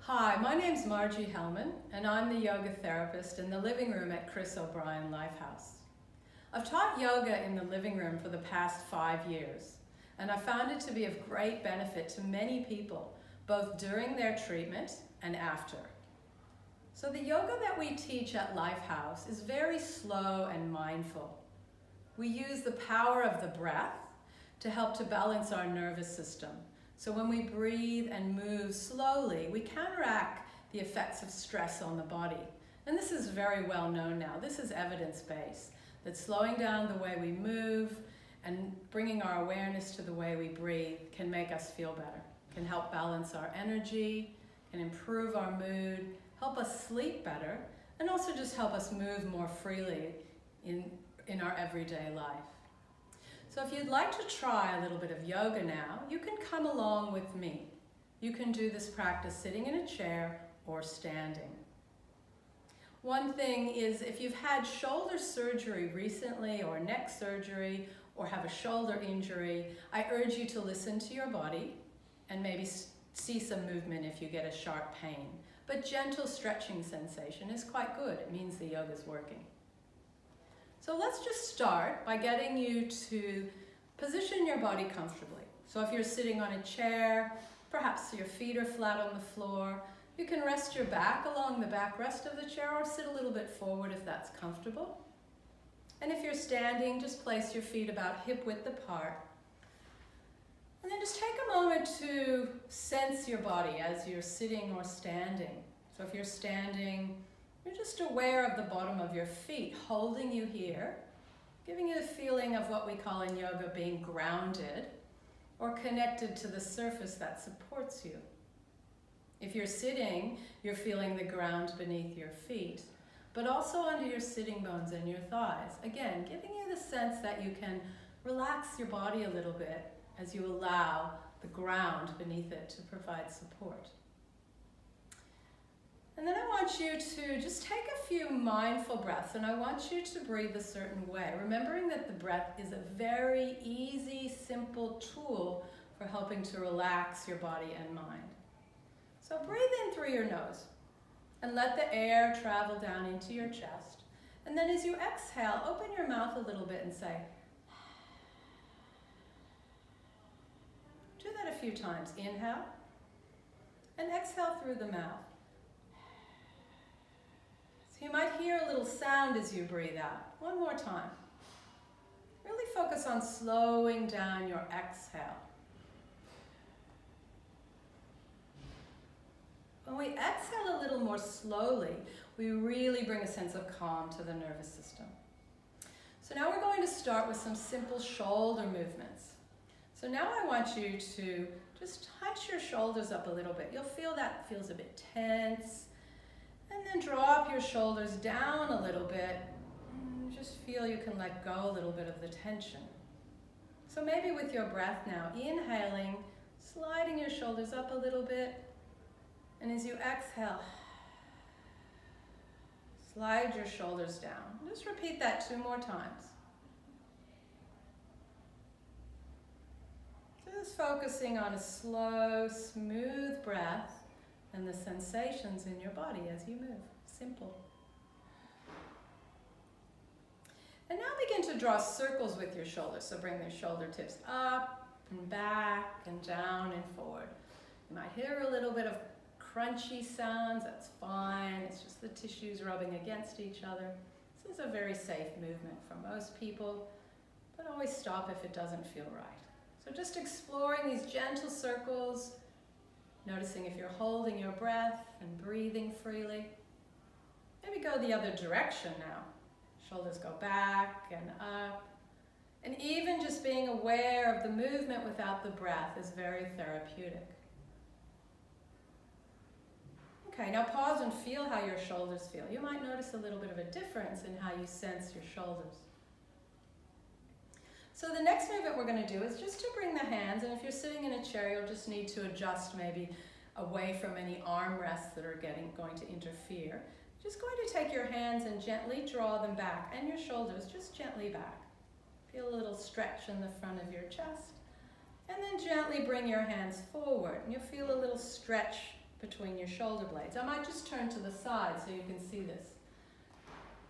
Hi, my name's Margie Hellman, and I'm the yoga therapist in the living room at Chris O'Brien Lifehouse. I've taught yoga in the living room for the past 5 years, and I found it to be of great benefit to many people, both during their treatment and after. So the yoga that we teach at Lifehouse is very slow and mindful. We use the power of the breath to help to balance our nervous system. So when we breathe and move slowly, we counteract the effects of stress on the body. And this is very well known now. This is evidence-based, that slowing down the way we move and bringing our awareness to the way we breathe can make us feel better, can help balance our energy, can improve our mood, help us sleep better, and also just help us move more freely in our everyday life. So if you'd like to try a little bit of yoga now, you can come along with me. You can do this practice sitting in a chair or standing. One thing is, if you've had shoulder surgery recently or neck surgery or have a shoulder injury, I urge you to listen to your body and maybe see some movement if you get a sharp pain. But gentle stretching sensation is quite good. It means the yoga's working. So let's just start by getting you to position your body comfortably. So if you're sitting on a chair, perhaps your feet are flat on the floor, you can rest your back along the backrest of the chair or sit a little bit forward if that's comfortable. And if you're standing, just place your feet about hip width apart. And then just take a moment to sense your body as you're sitting or standing. So if you're standing, you're just aware of the bottom of your feet holding you here, giving you the feeling of what we call in yoga being grounded or connected to the surface that supports you. If you're sitting, you're feeling the ground beneath your feet, but also under your sitting bones and your thighs. Again, giving you the sense that you can relax your body a little bit as you allow the ground beneath it to provide support. And then I want you to just take a few mindful breaths, and I want you to breathe a certain way, remembering that the breath is a very easy, simple tool for helping to relax your body and mind. So breathe in through your nose and let the air travel down into your chest. And then as you exhale, open your mouth a little bit and say, do that a few times. Inhale and exhale through the mouth. So you might hear a little sound as you breathe out. One more time. Really focus on slowing down your exhale. When we exhale a little more slowly, we really bring a sense of calm to the nervous system. So now we're going to start with some simple shoulder movements. So now I want you to just hunch your shoulders up a little bit. You'll feel that feels a bit tense. And then drop your shoulders down a little bit. And just feel you can let go a little bit of the tension. So maybe with your breath now, inhaling, sliding your shoulders up a little bit. And as you exhale, slide your shoulders down. Just repeat that 2 more times. Just focusing on a slow, smooth breath and the sensations in your body as you move. Simple. And now begin to draw circles with your shoulders. So bring the shoulder tips up and back and down and forward. You might hear a little bit of crunchy sounds. That's fine. It's just the tissues rubbing against each other. This is a very safe movement for most people, but always stop if it doesn't feel right. So just exploring these gentle circles, noticing if you're holding your breath and breathing freely. Maybe go the other direction now. Shoulders go back and up. And even just being aware of the movement without the breath is very therapeutic. Okay, now pause and feel how your shoulders feel. You might notice a little bit of a difference in how you sense your shoulders. So the next movement we're going to do is just to bring the hands, and if you're sitting in a chair, you'll just need to adjust maybe away from any arm rests that are going to interfere. Just going to take your hands and gently draw them back, and your shoulders just gently back. Feel a little stretch in the front of your chest, and then gently bring your hands forward. And you'll feel a little stretch between your shoulder blades. I might just turn to the side so you can see this.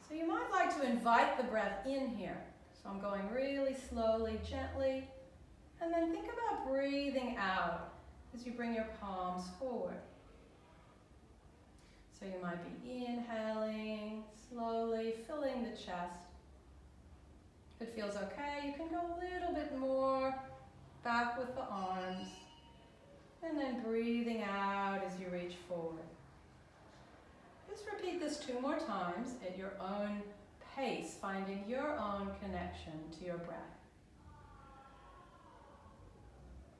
So you might like to invite the breath in here. So I'm going really slowly, gently, and then think about breathing out as you bring your palms forward. So you might be inhaling, slowly filling the chest. If it feels okay, you can go a little bit more back with the arms, and then breathing out as you reach forward. Just repeat this 2 more times at your own pace, finding your own connection to your breath.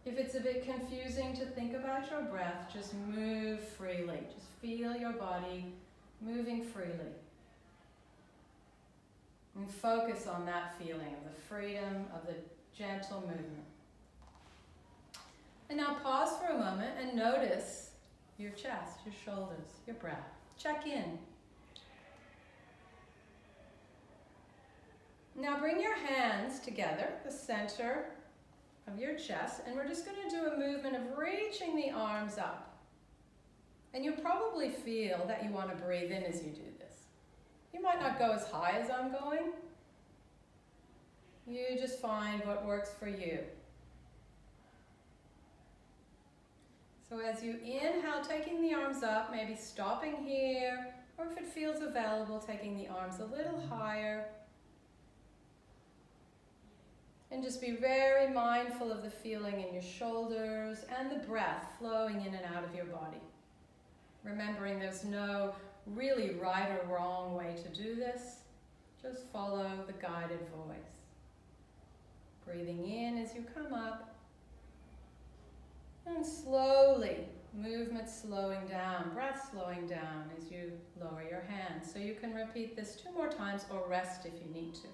If it's a bit confusing to think about your breath, just move freely. Just feel your body moving freely. And focus on that feeling of the freedom, of the gentle movement. And now pause for a moment and notice your chest, your shoulders, your breath. Check in. Now bring your hands together, the center of your chest, and we're just going to do a movement of reaching the arms up. And you'll probably feel that you want to breathe in as you do this. You might not go as high as I'm going. You just find what works for you. So as you inhale, taking the arms up, maybe stopping here, or if it feels available, taking the arms a little higher. And just be very mindful of the feeling in your shoulders and the breath flowing in and out of your body. Remembering there's no really right or wrong way to do this. Just follow the guided voice. Breathing in as you come up. And slowly, movement slowing down, breath slowing down as you lower your hands. So you can repeat this 2 more times or rest if you need to.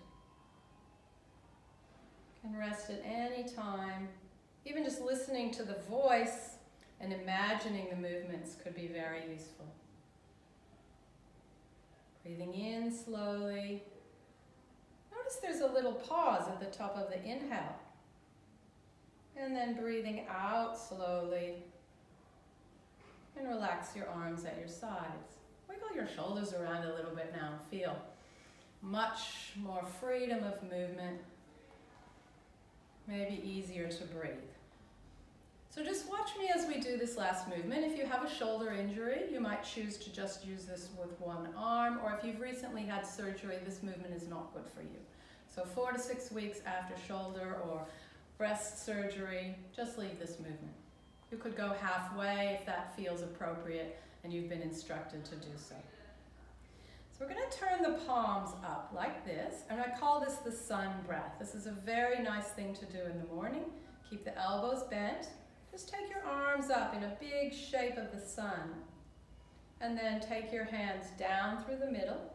You can rest at any time. Even just listening to the voice and imagining the movements could be very useful. Breathing in slowly. Notice there's a little pause at the top of the inhale. And then breathing out slowly. And relax your arms at your sides. Wiggle your shoulders around a little bit now. Feel much more freedom of movement. Maybe easier to breathe. So just watch me as we do this last movement. If you have a shoulder injury, you might choose to just use this with one arm, or if you've recently had surgery, this movement is not good for you. So 4 to 6 weeks after shoulder or breast surgery, just leave this movement. You could go halfway if that feels appropriate and you've been instructed to do so. So we're going to turn the palms up like this, and I call this the sun breath. This is a very nice thing to do in the morning. Keep the elbows bent. Just take your arms up in a big shape of the sun, and then take your hands down through the middle.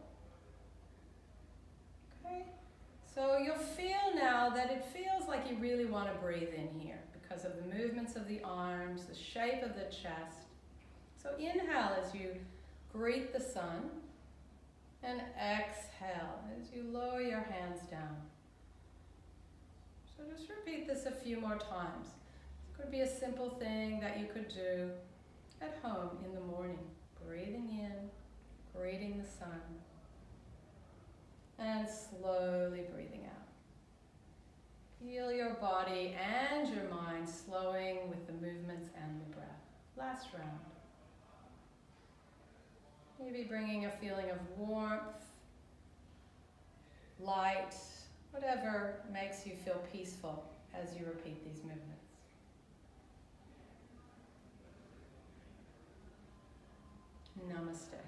Okay? So you'll feel now that it feels like you really want to breathe in here because of the movements of the arms, the shape of the chest. So inhale as you greet the sun, and exhale as you lower your hands down. So just repeat this a few more times. It could be a simple thing that you could do at home in the morning. Breathing in, greeting the sun, and slowly breathing out. Feel your body and your mind slowing with the movements and the breath. Last round. Maybe bringing a feeling of warmth, light, whatever makes you feel peaceful as you repeat these movements. Namaste.